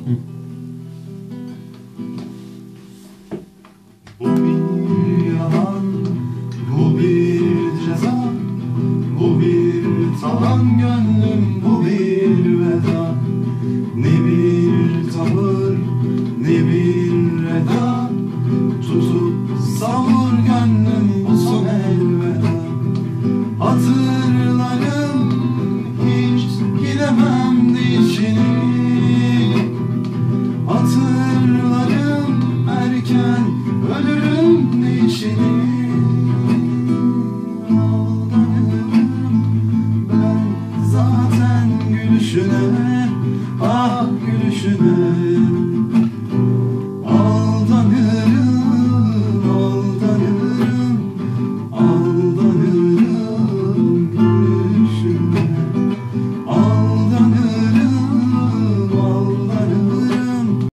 Bu bir yalan, bu bir ceza, bu bir talan gönlüm, bu bir veda. Ne bir tavır, ne bir eda, tutup savur gönlüm, bu son elveda. Hatırlarım, hiç gidemem de içine.